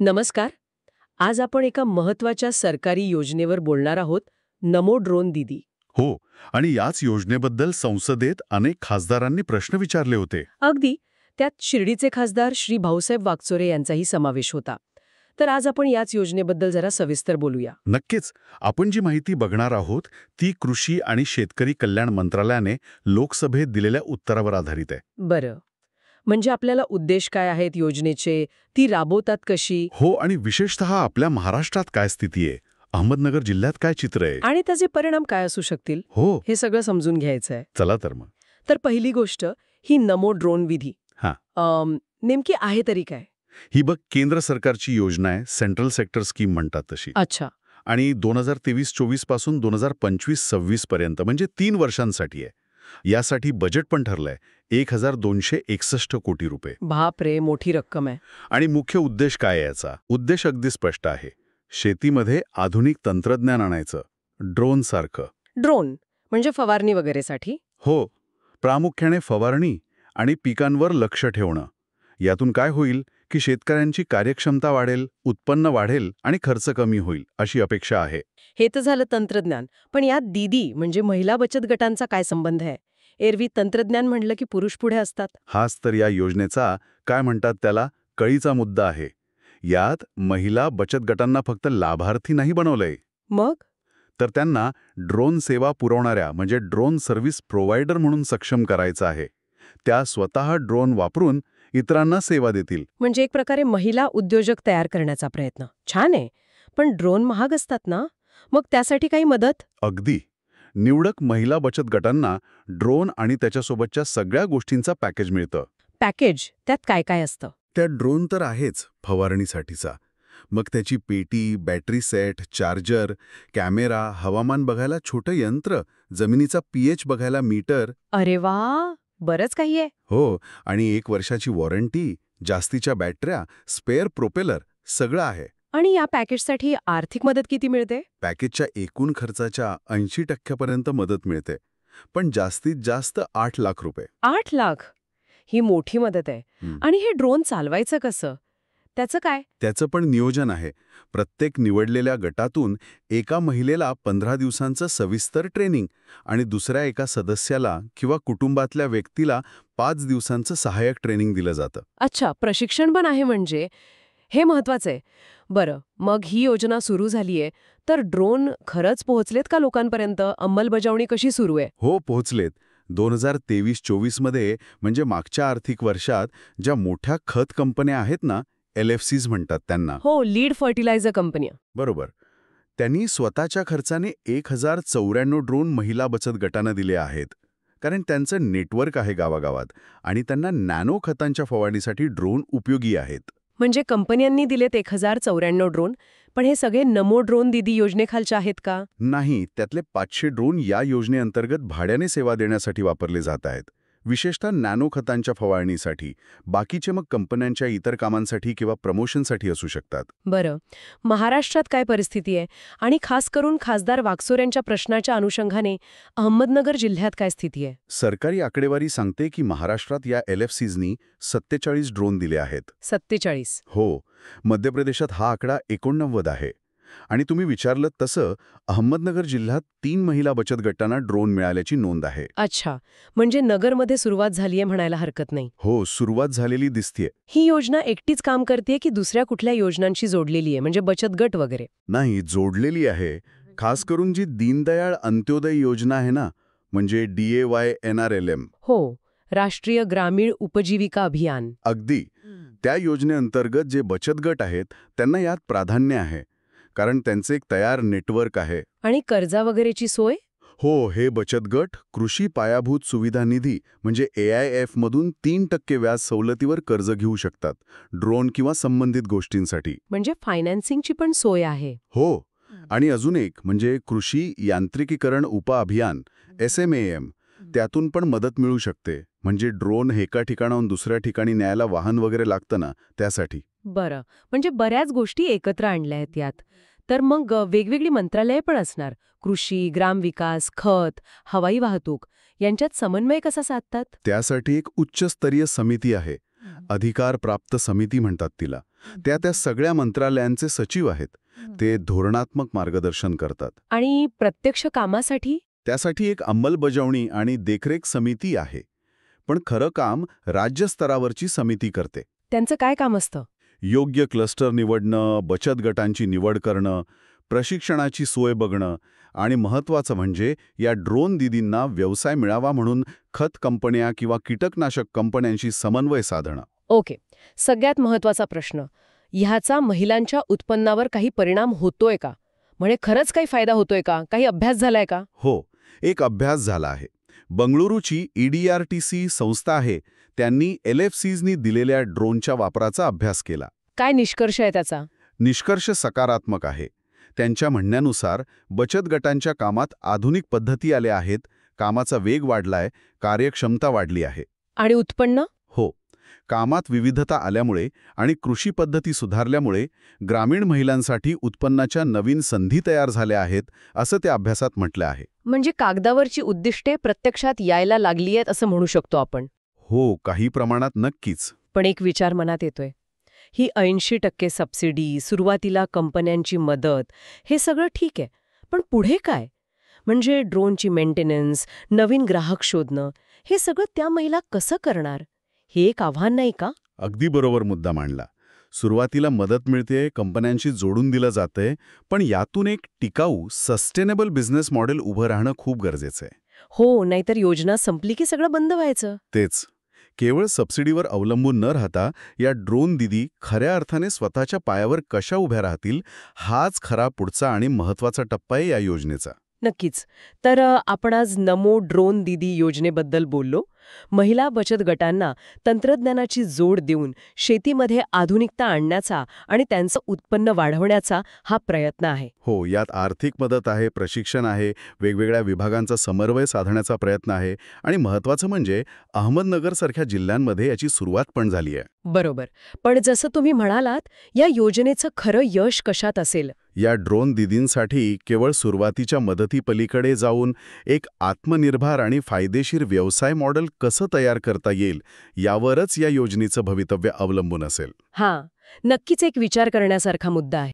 नमस्कार. आज आपण एका महत्वाच्या सरकारी योजनेवर बोलणार आहोत, नमो ड्रोन दीदी. हो. आणि याच योजनेबद्दल संसदेत अनेक खासदारांनी प्रश्न विचारले होते. अगदी. त्यात शिर्डीचे खासदार श्री भाऊसाहेब वागचोरे यांचाही समावेश होता. तर आज आपण याच योजनेबद्दल जरा सविस्तर बोलूया. नक्कीच. आपण जी माहिती बघणार आहोत ती कृषी आणि शेतकरी कल्याण मंत्रालयाने लोकसभेत दिलेल्या उत्तरावर आधारित आहे. बरं. म्हणजे आपल्याला उद्देश काय आहेत योजनेचे, ती राबवतात कशी, हो, आणि विशेषतः आपल्या महाराष्ट्रात काय स्थिती आहे, अहमदनगर जिल्ह्यात काय चित्र आहे. आणि त्याचे परिणाम काय असू शकतील, हो. हे सगळं समजून घ्यायचं आहे. चला तर मग. तर पहिली गोष्ट ही नमो ड्रोन विधी. हां. नेमकी आहे तरी काय? ही बघ केंद्र सरकारची योजना आहे, सेंट्रल सेक्टर स्कीम म्हणतात तशी. अच्छा. आणि 2023-24 पासून 2025-26 पर्यंत म्हणजे 3 वर्षांसाठी आहे. यासाठी बजेट पण ठरलंय 1261 कोटी रुपये. बाप रे, मोठी रक्कम आहे. आणि मुख्य उद्देश काय आहे याचा? उद्देश अगदी स्पष्ट आहे. शेतीमध्ये आधुनिक तंत्रज्ञान आणायचं, ड्रोन सारखं. ड्रोन म्हणजे फवारणी वगैरेसाठी? हो, प्रामुख्याने फवारणी आणि पिकांवर लक्ष ठेवणं. यातून काय होईल की शेतकऱ्यांची कार्यक्षमता वाढेल, उत्पन्न वाढेल आणि खर्च कमी होईल अशी अपेक्षा आहे. हे तर झालं तंत्रज्ञान. पण यात दीदी म्हणजे महिला बचत गटांचा काय संबंध आहे? एरवी तंत्रज्ञान म्हणलं की पुरुष पुढे असतात. हाच तर या योजनेचा काय म्हणतात त्याला कळीचा मुद्दा आहे. यात महिला बचत गटांना फक्त लाभार्थी नाही बनवलंय, मग तर त्यांना ड्रोन सेवा पुरवणाऱ्या म्हणजे ड्रोन सर्व्हिस प्रोव्हायडर म्हणून सक्षम करायचं आहे. त्या स्वतः ड्रोन वापरून इतरांना सेवा देतील. म्हणजे एक प्रकारे महिला उद्योजक तयार करण्याचा प्रयत्न. छान आहे. पण ड्रोन महाग असतात ना, मग त्यासाठी काही मदत? अगदी. निवडक महिला बचत गटांना ड्रोन आणि त्याच्यासोबतच्या सगळ्या गोष्टींचा पॅकेज मिळतं. पॅकेज त्यात काय काय असतं? त्या ड्रोन तर आहेच फवारणीसाठीचा. मग त्याची पेटी, बॅटरी सेट, चार्जर, कॅमेरा, हवामान बघायला छोटं यंत्र, जमिनीचा पीएच बघायला मीटर. अरे वा, बरंच काही आहे. हो, आणि 1 वर्षाची वॉरंटी, जास्तीच्या बॅटऱ्या, स्पेअर प्रोपेलर सगळं आहे. आणि या पॅकेजसाठी आर्थिक मदत किती मिळते? पॅकेजच्या एकूण खर्चाच्या 80% मदत मिळते, पण जास्तीत जास्त 8 लाख रुपये. 8 लाख? ही मोठी मदत आहे. आणि हे ड्रोन चालवायचं कसं? त्याचं काय? त्याचं पण नियोजन आहे. प्रत्येक निवडलेल्या गटातून एका महिलेला 15 दिवसांचं सविस्तर ट्रेनिंग आणि दुसऱ्या एका सदस्याला किंवा कुटुंबातल्या व्यक्तीला 5 दिवसांचं सहाय्यक ट्रेनिंग दिलं जातं. अच्छा, प्रशिक्षण पण आहे म्हणजे. हे महत्वाचं आहे. बरं, मग ही योजना सुरू झालीये, तर ड्रोन खरंच पोहोचलेत का लोकांपर्यंत? अंमलबजावणी कशी सुरू आहे? हो, पोहोचलेत. 2023-24 मध्ये म्हणजे मागच्या आर्थिक वर्षात ज्या मोठ्या खत कंपन्या आहेत ना, LFCs म्हणतात त्यांना. हो, लीड फर्टिलायझर कंपन्या. बरोबर. त्यांनी स्वतःच्या खर्चाने 1094 ड्रोन महिला बचत गटांना दिले आहेत. कारण त्यांचं नेटवर्क आहे गावागावात आणि त्यांना नॅनो खतांच्या फवारणीसाठी ड्रोन उपयोगी आहेत. म्हणजे कंपन्यांनी दिलेत 1094 ड्रोन, पण हे सगळे नमो ड्रोन दीदी योजनेखालचे आहेत का? नाही, त्यातले 500 ड्रोन या योजनेअंतर्गत भाड्याने सेवा देण्यासाठी वापरले जात आहेत. विशेषतः नॅनो खतांच्या फवारणीसाठी. बाकीचे मग कंपन्यांच्या इतर कामांसाठी किंवा प्रमोशनसाठी असू शकतात. बरं, महाराष्ट्रात काय परिस्थिती आहे? आणि खास करून खासदार वागचोऱ्यांच्या प्रश्नाच्या अनुषंगाने अहमदनगर जिल्ह्यात काय स्थिती आहे? सरकारी आकडेवारी सांगते की महाराष्ट्रात या LFCsनी 47 ड्रोन दिले आहेत. 47? हो. मध्य प्रदेशात हा आकडा 89 आहे. आणि तुम्ही विचारलं तसं अहमदनगर जिल्ह्यात 3 महिला बचत गटांना ड्रोन मिळाल्याची नोंद आहे. अच्छा, म्हणजे नगरमध्ये सुरुवात झालीये म्हणायला हरकत नाही. हो, सुरुवात झालेली दिसतीये. ही योजना एकटीच काम करते की दुसऱ्या कुठल्या योजनांशी जोडलेली आहे, म्हणजे बचत गट वगैरे? नाही, जोडलेली आहे. खास करून जी दीनदयाळ अंत्योदय योजना आहे ना, म्हणजे DAY NRLM. हो, राष्ट्रीय ग्रामीण उपजीविका अभियान. अगदी. त्या योजनेअंतर्गत जे बचत गट आहेत त्यांना यात प्राधान्य आहे. कारण त्यांचे एक तयार नेटवर्क आहे. आणि कर्जा वगैरेची सोय? हो, हे बचत गट कृषी पायाभूत सुविधा निधी म्हणजे AIF मधून 3% व्याज सवलतीवर कर्ज घेऊ शकतात, ड्रोन किंवा संबंधित गोष्टींसाठी. म्हणजे फायनान्सिंगची पण सोय आहे. हो. आणि अजून एक म्हणजे कृषी यांत्रिकीकरण उपअभियान SMAM. त्यातून पण मदत मिळू शकते. म्हणजे ड्रोन एका ठिकाणाहून दुसऱ्या ठिकाणी न्यायला वाहन वगैरे लागतं ना, त्यासाठी. बरं, म्हणजे बऱ्याच गोष्टी एकत्र आणल्या आहेत यात. तर मग वेगवेगळी मंत्रालये पण असणार. कृषी, ग्रामविकास, खत, हवाई वाहतूक यांच्यात समन्वय कसा साधतात? त्यासाठी एक उच्चस्तरीय समिती आहे, अधिकारप्राप्त समिती म्हणतात तिला. त्या सगळ्या मंत्रालयांचे सचिव आहेत. ते धोरणात्मक मार्गदर्शन करतात. आणि प्रत्यक्ष कामासाठी? त्यासाठी एक अंमलबजावणी आणि देखरेख समिती आहे. पण खरं काम राज्यस्तरावरची समिती करते. त्यांचं काय काम असतं? योग्य क्लस्टर निवडणं, बचत गटांची निवड करणं, प्रशिक्षणाची सोय बघणं आणि महत्त्वाचं म्हणजे या ड्रोन दीदींना व्यवसाय मिळावा म्हणून खत कंपन्या किंवा कीटकनाशक कंपन्यांशी समन्वय साधणं. ओके. सगळ्यात महत्त्वाचा प्रश्न. ह्याचा महिलांच्या उत्पन्नावर काही परिणाम होतोय का? म्हणजे खरंच काही फायदा होतोय का? काही अभ्यास झालाय का? हो, एक अभ्यास झाला आहे. बंगळुरूची EDRTC संस्था आहे, त्यांनी LFCsनी दिलेल्या ड्रोनच्या वापराचा अभ्यास केला. काय निष्कर्ष आहे त्याचा? निष्कर्ष सकारात्मक आहे. त्यांच्या म्हणण्यानुसार बचत गटांच्या कामात आधुनिक पद्धती आल्या आहेत, कामाचा वेग वाढलाय, कार्यक्षमता वाढली आहे. आणि उत्पन्न? हो, कामात विविधता आल्यामुळे आणि कृषी पद्धती सुधारल्यामुळे ग्रामीण महिलांसाठी उत्पन्नाच्या नवीन संधी तयार झाल्या आहेत, असं त्या अभ्यासात म्हटलं आहे. म्हणजे कागदावरची उद्दिष्टे प्रत्यक्षात यायला लागली आहेत असं म्हणू शकतो आपण. हो, काही प्रमाणात नक्कीच. पण एक विचार मनात येतोय. ही 80% सबसिडी, सुरुवातीला कंपन्यांची मदत, हे सगळं ठीक आहे. पण पुढे काय? म्हणजे ड्रोनची मेंटेनन्स, नवीन ग्राहक शोधणं, हे सगळं त्या महिला कसं करणार? हे एक आव्हान नाही का? अगदी बरोबर मुद्दा मांडला. सुरुवातीला मदत मिळते, कंपन्यांशी जोडून दिलं जातंय, पण यातून एक टिकाऊ, सस्टेनेबल बिझनेस मॉडेल उभं राहणं खूप गरजेचं आहे. हो, नाहीतर योजना संपली की सगळं बंद व्हायचं. तेच. केवळ सबसिडीवर अवलंबून न राहता या ड्रोन दीदी खऱ्या अर्थाने स्वतःच्या पायावर कशा उभ्या राहतील, हाच खरा पुढचा आणि महत्त्वाचा टप्पा आहे या योजनेचा. नक्कीच. तर आपण आज नमो ड्रोन दीदी योजनेबद्दल बोललो. महिला बचत गटांना तंत्रज्ञानाची जोड देऊन शेतीमध्ये आधुनिकता आणण्याचा आणि त्यांचं उत्पन्न वाढवण्याचा हा प्रयत्न आहे. हो, यात आर्थिक मदत आहे, प्रशिक्षण आहे, वेगवेगळ्या विभागांचा समन्वय साधण्याचा प्रयत्न आहे आणि महत्त्वाचं म्हणजे अहमदनगरसारख्या जिल्ह्यांमध्ये याची सुरुवात पण झाली आहे. बरोबर. पण जसं तुम्ही म्हणालात, या योजनेचं खरं यश कशात असेल? या ड्रोन दीदींसाठी केवळ सुरुवातीच्या मदतीपलीकडे जाऊन एक आत्मनिर्भर आणि फायदेशीर व्यवसाय मॉडेल कसं तयार करता येईल, यावरच या योजनेचं भवितव्य अवलंबून असेल. हां, नक्कीच एक विचार करण्यासारखा मुद्दा आहे.